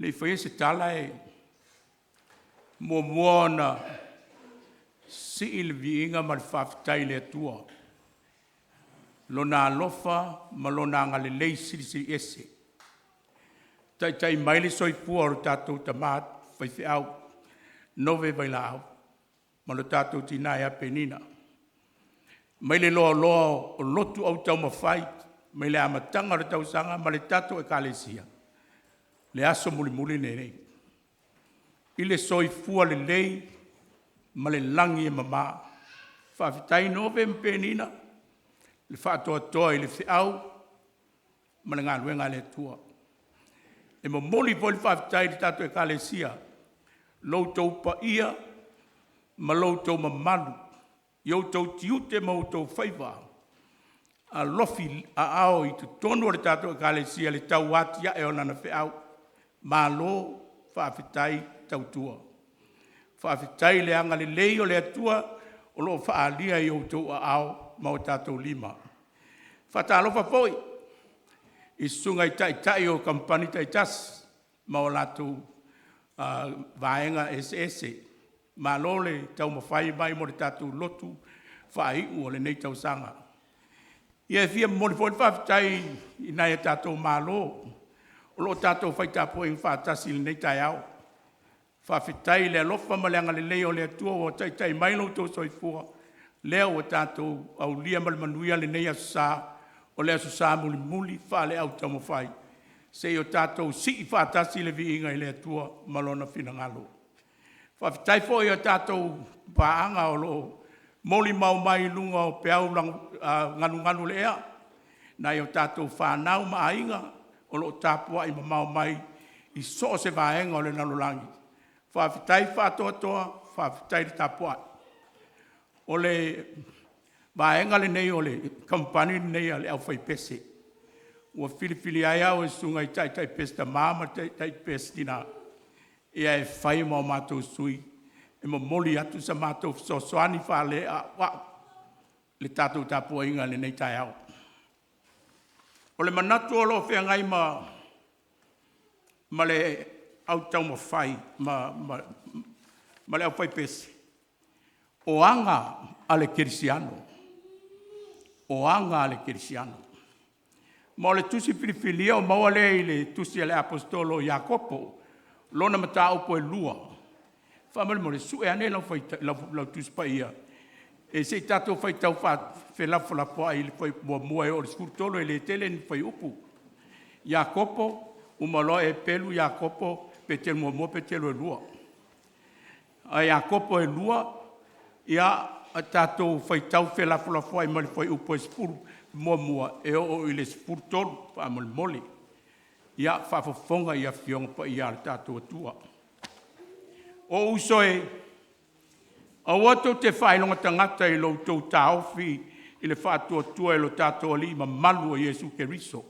le foi se tala e mo na si il viinga mal faftai le tua lona lofa malona ngale le si ese tai mai le soi puor tatou tamat fai au nove vai lao malo tatou tina ya penina mai le lo o lotu au tau mafai mai le amatanga le tau sanga ma le tatou e kalesia le aso muli nei ile soi fua le lei ma le langi e mama whaafitai nove mpenina le whaatoa toa i le whiau ma le ngā luenga le tua e mo moli po le whaafitai le tatou e kalesia loutou pa ia ma loutou mamalu youtou tiute ma outou whaiva a lofi a ao i tu tonu o le tatou e kalesia le tau atia e ona na whiau ma lo whaafitai tautua. Whaafitai le anga le leo le atua o lo whaalia i outou a ao ma o tātou lima. Whatalofa poi i sunga i tai o Kamupani taitas ma o lātou vaenga ese ma lo le tau mawhai mai mo le tātou lotu whaiu o le nei tau sanga. Ia e fia mo le fwoi whaafitai i nai a tātou ma lo o lo tātou whaitapo i whaatasi le nei tai au. Whawhitai le alofa ma le anga le leo le atua o tai mailo tō soifua. Leo o tātou au lia ma le manuia le nei asusa o le asusa muli wha le au tamo whai. Se o tātou si i whaatasi le vi inga i le atua malona whina ngalo. Whawhitai fo i o tātou paanga o lo moli mau mai lunga o peau nganu le ea. Na i o tātou whanau ma ainga o lo tāpua i mau mai i so se vaenga o le nalolangi. Whaafitai whaatoa, whaafitai le tāpua. O le vaenga le nei o le Kamupani nei a le Aufaipese. Ua filifili ai au e sunga i tai pese ta mama, tai pese tina. Ia e whai mau mātou sui. E mo moli atu sa mātou soani whale a le tātou tāpua inga le nei tai au. O le manatu o lo whengai ma le au tau ma whai, ma le Aufaipese. O anga ale kirisiano. O anga ale kirisiano. Ma o le tusi filifilia o maua le le tusi ale apostolo Iakopo, lona mata upo e lua. Whamale mo le sue ane lau tusi pa ia. E se tato whai tau whelafolapoa i le whai mua e o le skurtolo e le tele ni whai upu. Iakopo, umalo e pelu Iakopo, petelu mua petelu e lua. A Iakopo e lua, ia a tato whai tau whelafolapoa i mali whai upu e spuru mua e o i le spuru tolu, whamale mole. Ia whafofonga ia fionga pa ia le tato atua. O uso e, a wato te whailonga tangata i lo tau taofi i le whaatua tua i lo tato ali ma malu o Jesu Keriso.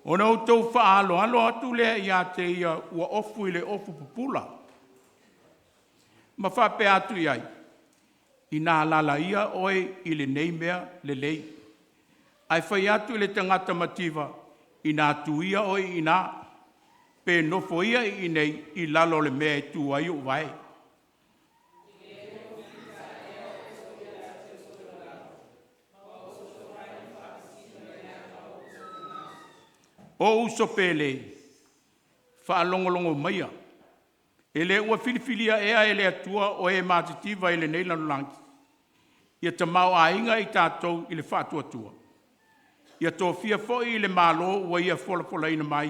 O na tau whaalo atu lea ia te ia ua ofu i le ofu pupula. Ma whape atu iai. I nā lala ia oe i le nei mea le lei. Ai whai atu i le tangata mativa i nā tuia oe i nā. Pe nofo ia i nei i lalo le mea e tu ai o vai. O uso pele, whaalongolongo maia. E le ua filifilia ea e le atua o e mātitiva i le nei lanulangi. Ia ta mau a inga i tātou i le whaatuatua. Ia tō fia foi i le mālo ua ia fola ina mai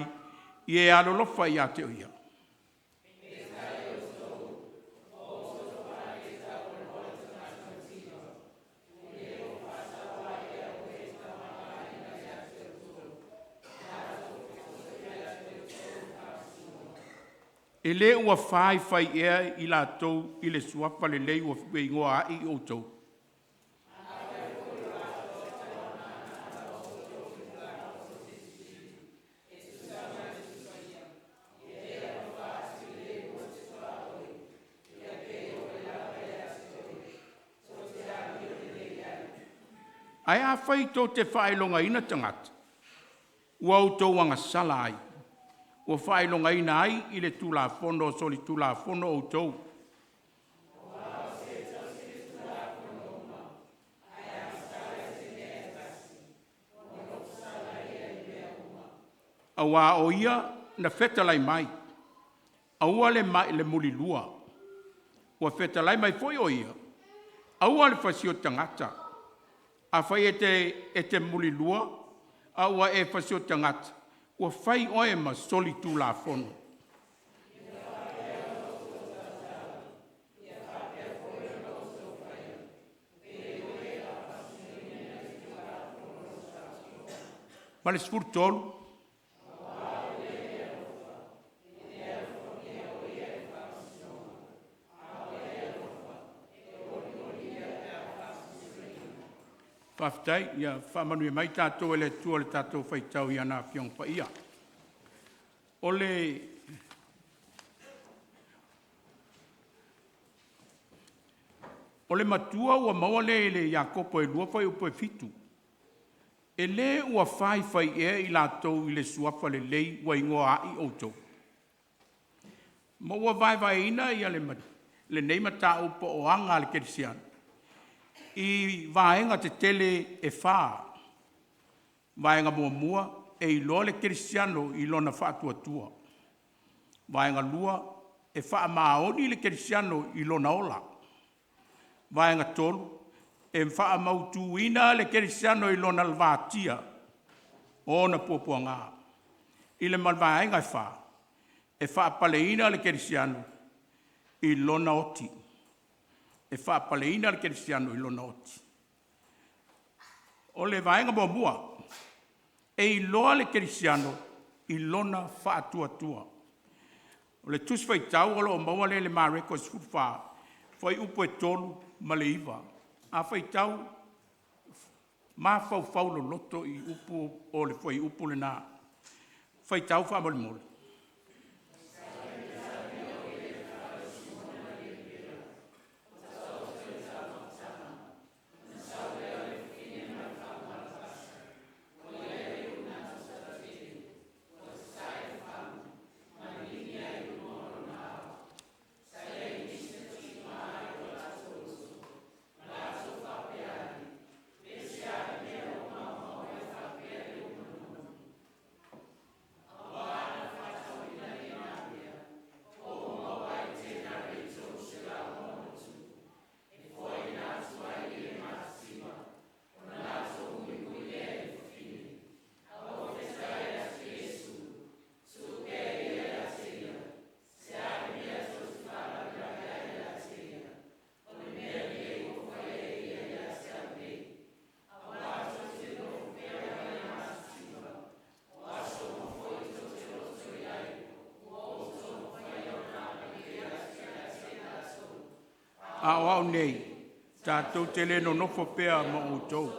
i e alolofa i a te oia. E le ua whai ea i la tau i le suapa le lei ua whiwe ingoa ai o tau. Ai a whai tō te whaelonga ina tangata. Ua au tō wanga sala ai. Ua whaelonga ina ai i le tūlafono soli tūlafono au tō. Awa o ia na whetalai mai. Aua le mai le muli lua. Ua whetalai mai foi o ia. Aua le whasio tangata. A whai e te muli lua. Aua e whasio tangata. Ua whai oe ma soli tū la fono. Male sfur tolu. Whaftai, ia whamanu e mai tātou e le tua le tātou whaitau i ana whiong pa ia. Ole matua ua maua le Iakopo e lua whai upo e fitu. E le ua whai e i lātou i le suafa le lei ua ingoa ai outou. Ma ua vai ina ia le nei mata upo o anga le kerisiana. I vaenga te tele e wha. Vaenga mua e i loa le kerisiano i lona whaatuatua. Vaenga lua e wha maoni le kerisiano i lona ola. Vaenga tolu e wha mautuina le kerisiano i lona lvatia. Ona puapua ngā. I le malvaenga e wha. E wha paleina le kerisiano i lona oti. E wha paleina le kerisiano i lona oti. O le vaenga mua, e i loa le kerisiano i lona wha atua. O le tus whai tau alo o maua le mareko sfufa, whai upo e tolu ma le iwa. A whai tau, ma fau lo loto i upo o le whai upo le nā. Whai tau wha mole. Au nei, tātou tele no nofo pea ma o tau.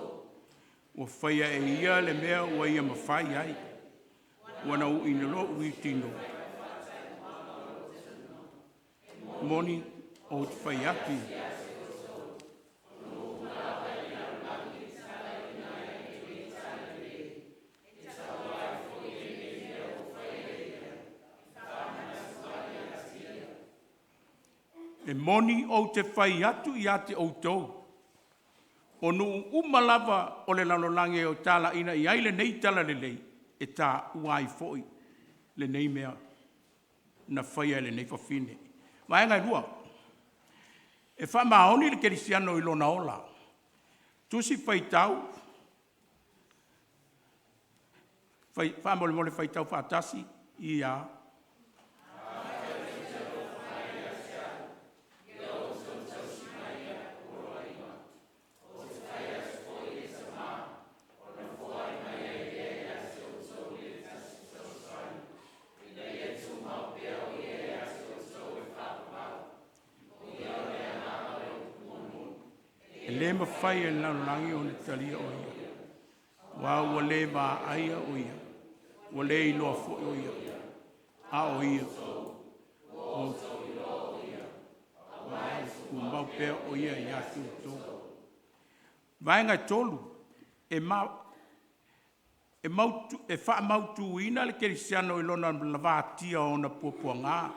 Ua whaia e ia le mea ua ia ma whai ai. Wana u ina lo ui tino. Moni o te whai api. E moni o te whai atu i ate o tau. O nu umalava o le lanolange o tala ina i aile nei tala le lei. E tā uai foi le nei mea na whaia le nei whawhine. Vaenga i rua. E wha maoni le kerisiano i lona ola. Tusi whai tau. Wha mole whai tau whaatasi i a. Le ma whai e langi o le talia o ia. Wa ua le wa aia o ia. Ua le i loa fo o ia. A o ia. O mau pea o ia i atu tō. Vaenga tolu. e wha mautu ina le kerisiano i lona lavatia o na puapua ngā.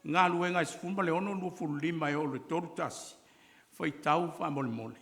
Ngā luenga i sifuma le ono lua fulu lima e o le toru tasi. Whai tau wha mole mole.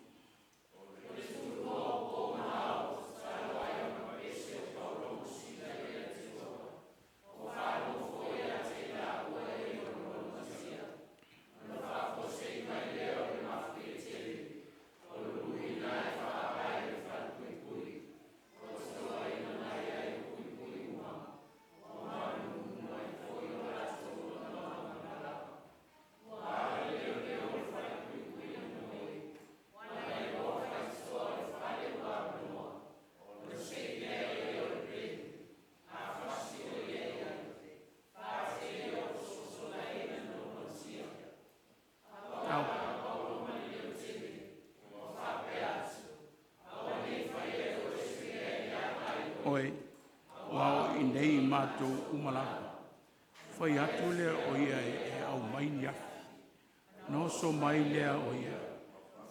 Oe, wao i nei mātou umalaka. Whai atu lea o ia e au mai ni afi. No so mai lea o ia.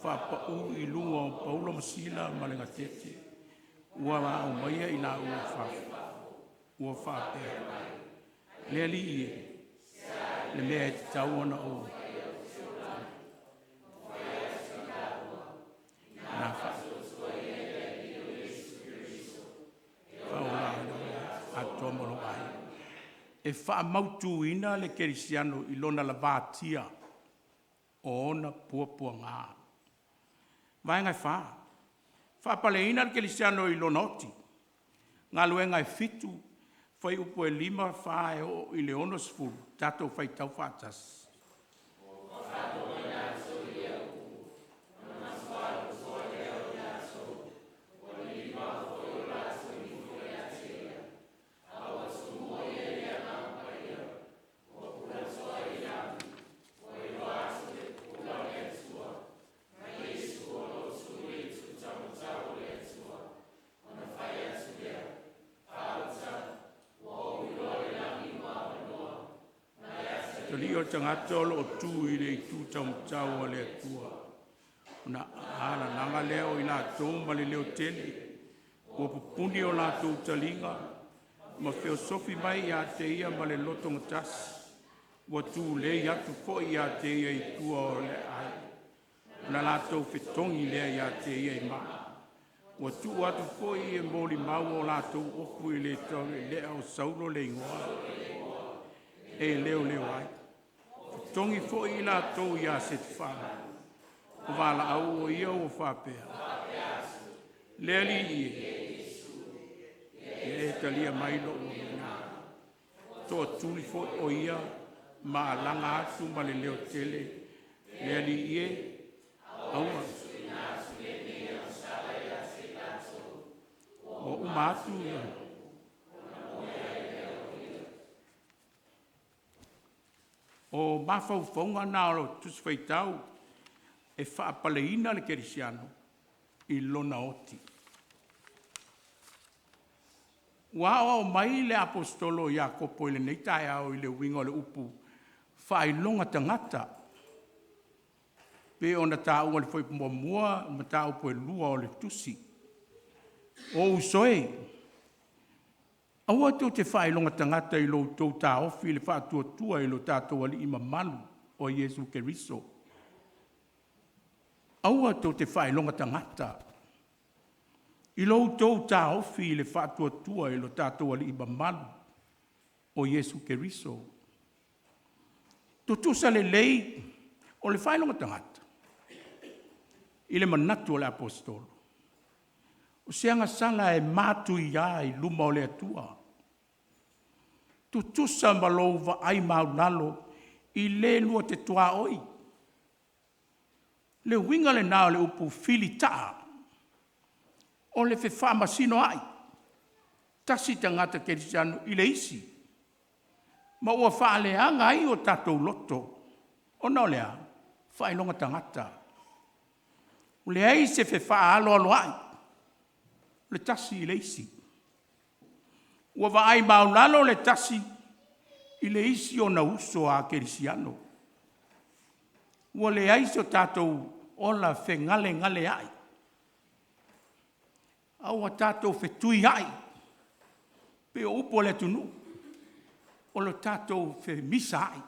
Whapau i lunga o Paulo Masila malenga tete. Ua au mai i nā ua whafu. Ua whapea. Lea li i e. Le mea e te tau ana o. Nā whafu. E wha mautu ina le kerisiano i lona la vātia o ona puapua ngā. Vai ngai wha. Wha pale ina le kerisiano i lona oti. Ngā luenga e fitu, whai upo e 5 wha e o i le ono sfuru, tato whai tau whātas. Tali o tangatolo o tū i le tū tau le atua. Una ala nanga leo i la tō ma le leo tele. Ua pupuni o la tō talinga. Ma feo sofi mai i a te ia ma le loto ngatasi. Ua tū le i atu fo i a te ia i tua o le ai. Una la tō fetongi lea i a te ia i maa. Ua tū atu fo i e moli mau o la tō opu i le tau lea o saulo le ingoa. E leo ai. Tongi fo i la tō i a se te whana. O wala au o ia o whapea. Lea li i e. E talia mailo o ngā. Tō tūli fo o ia ma langa atu ma le leo tele. Lea li i e. Aua. O umatu ia. O mafau fonga nā o tusi whaitau e whaapaleina le kerisiano i lona oti. Ua o mai le apostolo i a kopo i le neitai au i le wingo le upu whailonga tangata. Pe ona tā ua le whai mua ma tā upo e lua o le tusi. O usoe. Aua tō te whailonga tangata i lo tō tā ofi le whaatua tua i lo tātou ali ima malu o Jesu Keriso. Aua tō te whailonga tangata i lo tō tā ofi le whaatua tua i lo tātou ali ima malu o Jesu Keriso. Tō tūsa le lei o le whailonga tangata i le manatu o le apostolo. O seanga sala e mātu i a i luma o le atua. Tu tusa Malofou ai maunalo i le lua te tua oi. Le winga le nao le upu filitaa. O le whewha masino ai. Tasi tangata kerisiano i le isi. Ma ua whaaleanga ai o tatou loto. O nao lea, whailonga tangata. O le ai se whewha alo alo ai. Le tasi i le isi. Ua vaai maunalo le tasi i le isi o na uso a kerisiano. Ua le aisi o tātou o la whengale ngale ai. Au a tātou whetui ai. Pe o upo le tunu. O lo tātou whe misa ai.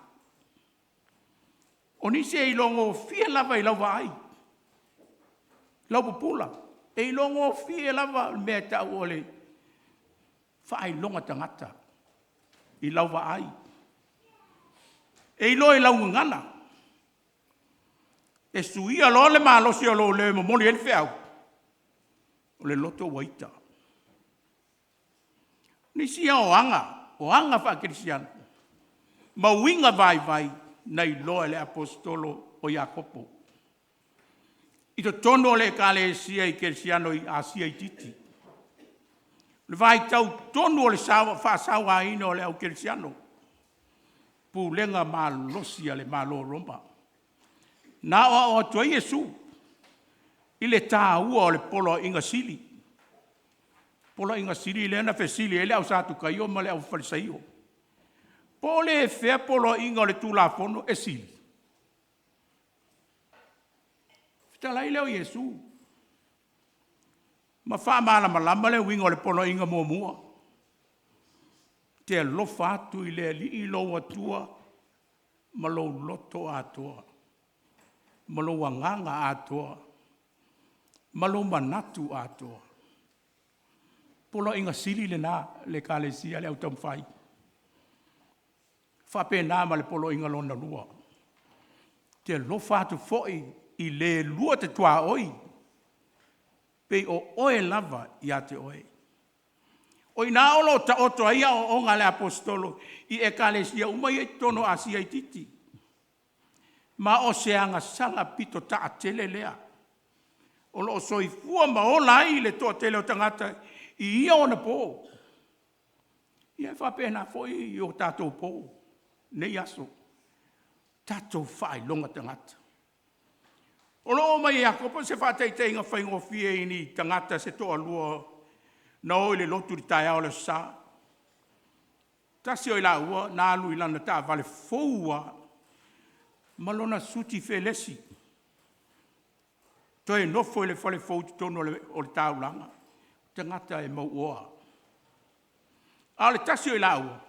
O nisi e ilongo fia lava I lawa ai. Lau pupula. E ilongo fia lava mea tau ole. Whaai longa tangata. I lawa ai. E ilo e lau ngana. E suia lo le malosi o lo le momoli e whiau. O le loto waita. Nisi o anga whakerisiana. Mawinga vai nei loa le apostolo o Iakopo. I to tono le kale sia I kerisiano I asia I titi. Le vai tau tono le whaasawa ino le au kerisiano. Pulenga malosia le malo romba. Na o tua Yesu. I le tā ua o le polo inga sili. Polo inga sili le na fesili ele au satu kaio ma le au farisaio. Pole e fea polo inga o le tulafono e sili. Fitalai leo Yesu. Ma wha maala malama le winga o le polo inga mua. Te alofa atu I le li I lo atua. Ma lo loto atua. Ma lo wanganga atua. Ma lo manatu atua. Polo inga sili le na le kalesia le au tamwhai. Whapena ma le polo inga lona lua. Te lofa atu foi I le lua te tua oi. Pe o oe lava I a te oe. O ina olo ta oto ia o onga le apostolo I e kalesia umai e tono asia I titi. Ma o seanga sanga pito ta a tele lea. O lo soifua ma o lai le to tele o tangata I ia ona po. Ia whapena foi I o tatou po. Nei aso. Tatou whai longa tangata. O lo mai Iakopo se whateitei ngā whaingofie I ni tangata se toa lua na o le lotu I tae ao le sa. Tasi o I la ua, na alu I lana ta vale foua, malona suti felesi. Toi nofo I le fale fou tono o le taulanga. Tangata e mau oa. A le tasi o I la ua,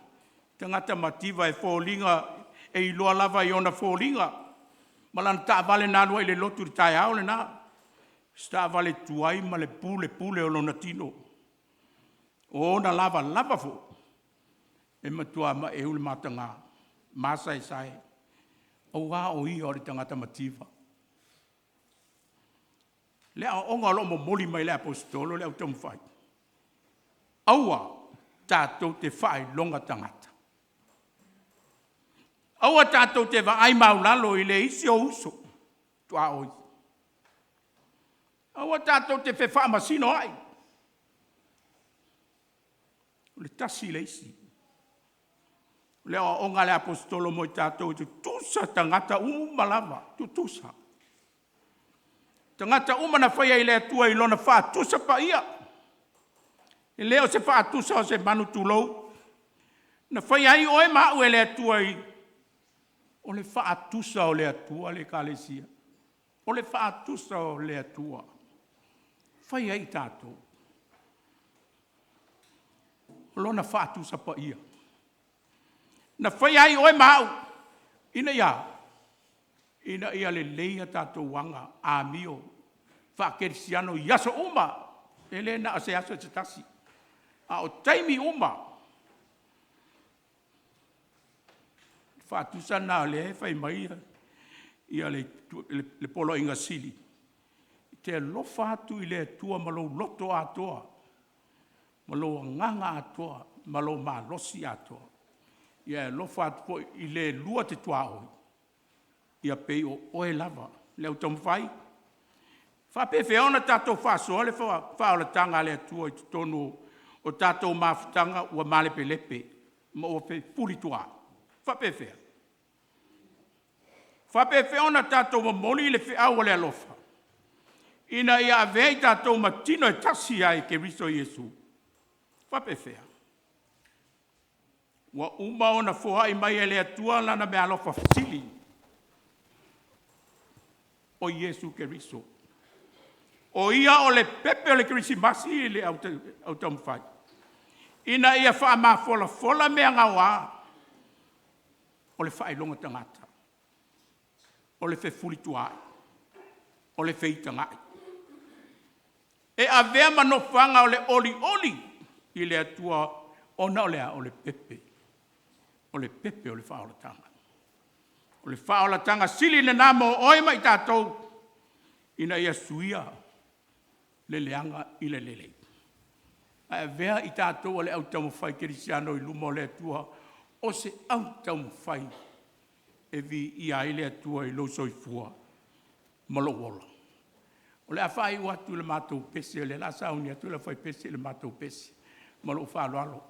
tangata mativa e fōlinga, e I loa lava I ona fōlinga. Malana ta vale na alua I le lotu I tae ao le na. Sta vale tuai ma le pule o lona tino. O na lava fo. E matua ma e ule matanga. Masa e sai. O wā o I o le tangata mativa. Le a onga lo mo moli mai le apostolo le au tamu whai. Aua tātou te whai longa tangata. Aua tātou te whaai maulalo I le isi o uso. Tua oi. Aua tātou te whewha masino ai. Le tasi le isi. Le onga le apostolo mo I tātou tu tusa tangata umalava. Tu tusa. Tangata umana whaia I le atua I lona wha tusa pa ia. E leo se wha tusa o se manu tulou. Na whaia I oe mau e le atua I. O le wha tusa o le atua le kalesia. O le wha tusa o le atua. Whaia I tātou. Lona wha tusa pa ia. Na whaia I oe mau. Ina ia. Ina ia le leia tātou wanga a mio. Whakerisiano yaso uma. Ele na ase aso te tasi. A o taimi uma. Whatusa nā le whai mai. Ia le polo inga sili. Te lofa atu I le tua malo loto atoa. Malo nganga atoa. Malo malosi atoa. Ia lofa atu I le lua te tua oi. Ia pei o oe lava. Leo tamu whai. Whapewe ona tātou whasoa le whaola tanga le atua I tono o tātou mawhitanga ua malepe lepe. Ma o pe puri tua. Whapewe. Whapewe ona tātou mamoli le whiaua le alofa. Ina ia avei tātou matino e tasi ai ke riso Iesu. Whapewe. Wa uma ona fohai mai e le atua lana me alofa fasili. O Iesu ke riso. O ia o le pepe o le Krismasi i le au taumawhai. Ina ia wha ma fola mea ngawa. O le whaelonga tangata. O le whefuli tuai. O le wheitangai. E a vea manofanga o le oli i le atua ona o lea o le pepe. O le pepe o le whaolatanga. O le whaolatanga sili na namo oi mai tātou. Ina ia suia le leanga i le lele. A vea i tātou o le au taumawhai kerisiano i lumo le atua o se au taumawhai e vi i ai le atua i lo soifua malowola. O le awhai watu le mātou pese, le la sauni atu le whai pese le mātou pese. Malo whalo alo.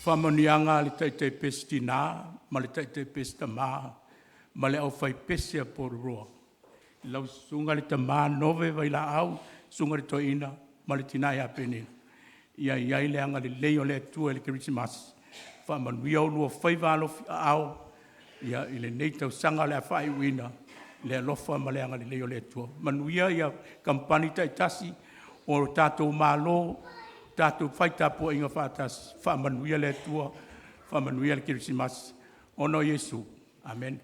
whamanianga le taite pestina, ma le taite pestama, ma le Aufaipese a pororoa. Lau sunga le tama nove vai la au, sunga le toina, ma le tinai a pene. Ia le anga le leo le tua le Christmas. Whamanuia o lua whaiva alofi au, ia le nei tau sanga le a whai wina, le alofa ma le anga le leo le tua. Manuia ia Kamupani taitasi, o tātou malo, tātou whaitapo inga whātasi, whamanuia le tua, whamanuia le Christmas. Ono Yesu. Amen.